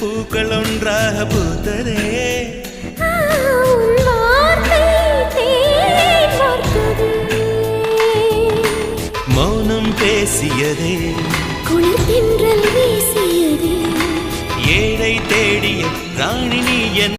பூக்கள் ஒன்றாக பூத்ததே. மௌனம் பேசியதே, குளிர் தென்றல் வீசியதே, ஏழை தேடிய ராணி நீ என்